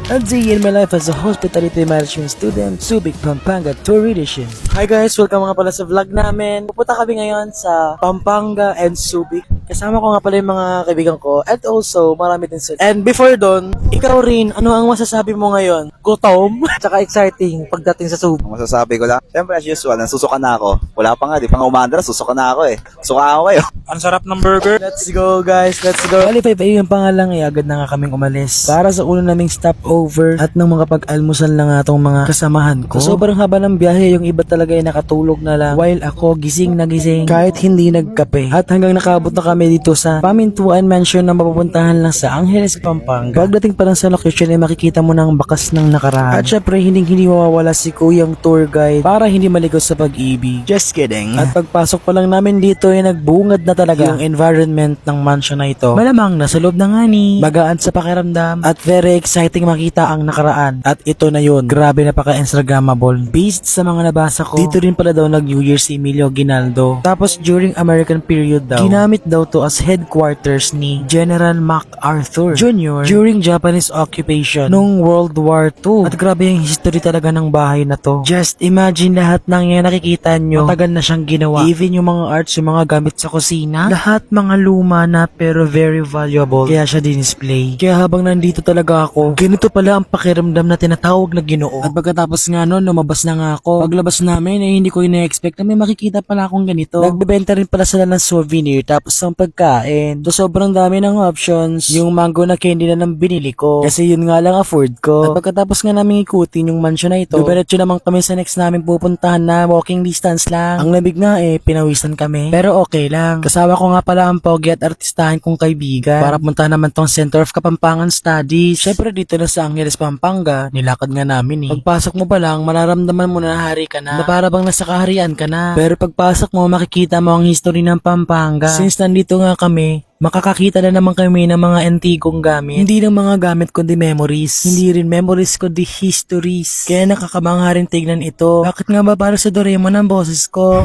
A day in my life as a hospitality management student, Subic, Pampanga Tour Edition. Hi guys! Welcome nga pala sa vlog namin. Pupunta kami ngayon sa Pampanga and Subic. Kasama ko nga pala yung mga kaibigan ko at also marami din sila. And before doon, ikaw rin, ano ang masasabi mo ngayon? Gutom? Tsaka exciting pagdating sa Subic. Ang masasabi ko lang, syempre as usual, nasusuka na ako. Wala pa nga, di pa nga umandra, susuka na ako eh. Suka ako kayo. Ang sarap ng burger. Let's go guys, let's go. Bali 5 AM pa nga lang eh, agad na nga kaming umalis. Para sa una naming stopover at nang makapag-almusal na nga tong mga kasamahan ko. So, sobrang haba ng biyahe, yung iba talaga ay nakatulog na lang. While ako gising na gising kahit hindi nagkape. At hanggang nakabot na kami dito sa Pamintuan Mansion na mapupuntahan lang sa Angeles, Pampanga. Pagdating pa lang sa location ay makikita mo ng bakas ng nakaraan. At syempre hindi mawawala si Kuyang tour guide para hindi maligaw sa pag-ibig. Just kidding. At pagpasok pa lang namin dito ay nagbungad na talaga yung environment ng mansion na ito. Malamang nasa loob na nga ni bagaan sa pakiramdam at very exciting makita ang nakaraan. At ito na yun. Grabe napaka-instagrammable. Based sa mga nabasa ko, dito rin pala daw nag-New Year si Emilio Aguinaldo. Tapos during American period daw, ginamit daw to as headquarters ni General MacArthur Jr. during Japanese occupation nung World War II. At grabe yung history talaga ng bahay na to. Just imagine lahat ng yan nakikita nyo. Matagal na siyang ginawa. Even yung mga arts, yung mga gamit sa kusina, lahat mga luma na pero very valuable. Kaya siya din-display. Kaya habang nandito talaga ako, ganito pala ang pakiramdam na tinatawag na Ginoo. At pagkatapos nga nun, lumabas na nga ako. Paglabas namin, eh, hindi ko ina-expect na may makikita pala akong ganito. Nagbebenta rin pala sila ng souvenir tapos ng pagkain. So sobrang dami ng options. Yung mango na candy na lang binili ko. Kasi yun nga lang afford ko. At pagkatapos nga namin ikutin yung mansion na ito, dumiretso naman kami sa next namin pupuntahan na walking distance lang. Ang lamig nga eh, pinawisan kami. Pero okay lang. Kasama ko nga pala ang pogi at artistahan kong kaibigan. Para puntahan naman tong Center of Kapampangan Studies. Syempre dito na sa Angeles, Pampanga, nilakad nga namin eh. Pagpasok mo pa lang, mararamdaman mo na hari ka na. Na para bang nasa kaharian ka na. Pero pagpasok mo, makikita mo ang history ng Pampanga. Since nandito nga kami, makakakita na naman kami ng mga antigong gamit. Hindi ng mga gamit kundi memories. Hindi rin memories kundi histories. Kaya nakakamangha rin tignan ito. Bakit nga ba para sa Doraemon ang boses ko?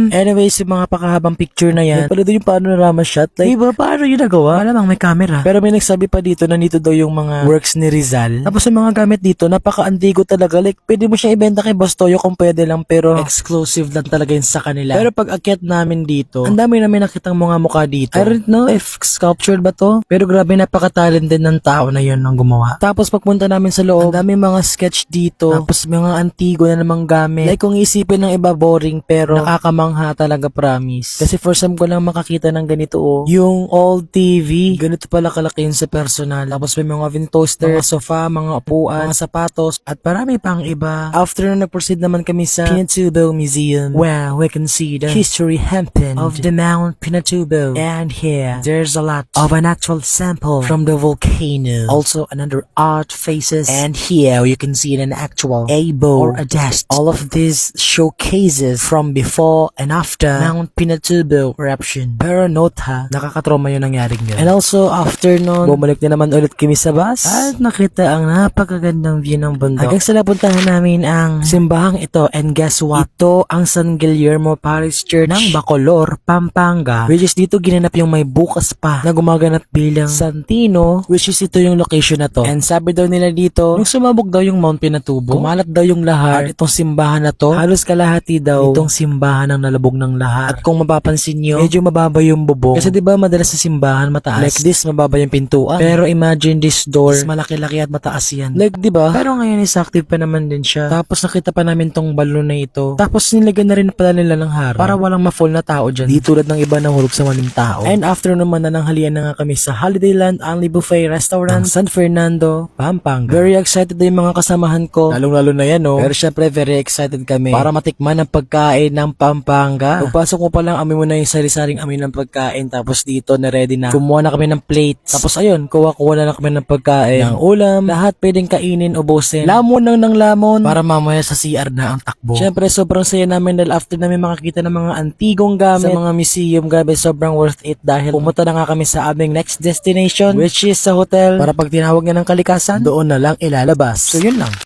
Anyways, yung mga pakahabang picture na yan, pala doon yung panorama shot. Like, diba, paano yun nagawa? Malamang may camera. Pero may nagsabi pa dito na nito daw yung mga works ni Rizal. Tapos yung mga gamit dito, napaka-antigo talaga. Like, pwede mo siya ibenta kay Boss Toyo kung pwede lang, pero exclusive lang talaga yun sa kanila. Pero pag akyat namin dito, ang dami namin nakitang mga mukha dito. I don't know if sculptured ba to, pero grabe napaka-talent din ng tao na yun ang gumawa. Tapos pagpunta namin sa loob, ang dami mga sketch dito, tapos mga antigo na namang gamit. Like kung isipin ng iba boring, pero nakakamangha talaga, promise. Kasi first time ko lang makakita ng ganito oh. Yung old TV, ganito pala kalaki yun sa personal. Tapos may mga oven toaster, mga sofa, mga upuan, mga sapatos, at marami pang iba. After na nag-proceed naman kami sa Pinatubo Museum, where we can see the history happened of the Mount Pinatubo. And here, there's a lot of an actual sample from the volcano. Also another art faces. And here you can see an actual a bow or a desk. All of these showcases from before and after Mount Pinatubo eruption. Pero note ha, nakakatroma yung nangyaring yun. And also after nun, bumalik na naman ulit kami sa bus at nakita ang napakagandang view ng bundok. Hanggang sa napuntahan namin ang simbahang ito. And guess what? Ito ang San Guillermo Parish Church ng Bacolor, Pampanga. Which is dito ginanap yung may bukas pa na gumaganap bilang Santino, which is ito yung location na to. And sabi daw nila dito, nung sumabog daw yung Mount Pinatubo, kumalat daw yung lahat. At itong simbahan na to, halos kalahati daw itong simbahan ang nalubog ng lahat. At kung mapapansin nyo, medyo mababa yung bubong. Kasi diba madalas sa simbahan mataas? Like this, mababa yung pintuan. Pero imagine this door, malaki-laki at mataas yan. Like diba? Pero ngayon is active pa naman din siya. Tapos nakita pa namin tong balon na ito. Tapos nilagyan na rin pala nila ng harang para walang ma-fall na tao dyan. Di tulad ng iba na hulog sa maling tao. And after naman nananghalian na nga kami sa Holidayland Only Buffet Restaurant, San Fernando, Pampanga. Very excited na yung mga kasamahan ko. Lalong-lalo na yan, no? Pero syempre, very excited kami para matikman ang pagkain ng Pampanga. Pagpasok mo pa lang, amoy mo na yung sari-saring amoy ng pagkain. Tapos dito, na ready na. Kumuha na kami ng plates. Tapos ayun, kuha na kami ng pagkain. Ng ulam, lahat pwedeng kainin, ubusin. Lamon ng lamon para mamaya sa CR na ang takbo. Syempre, sobrang saya namin dahil after namin makakita ng mga antigong gamit sa mga museum, grabe, sobrang worth it dahil pumunta na nga kami sa aming next destination, which is sa hotel, para pag tinawag nga ng kalikasan, doon na lang ilalabas. So yun lang.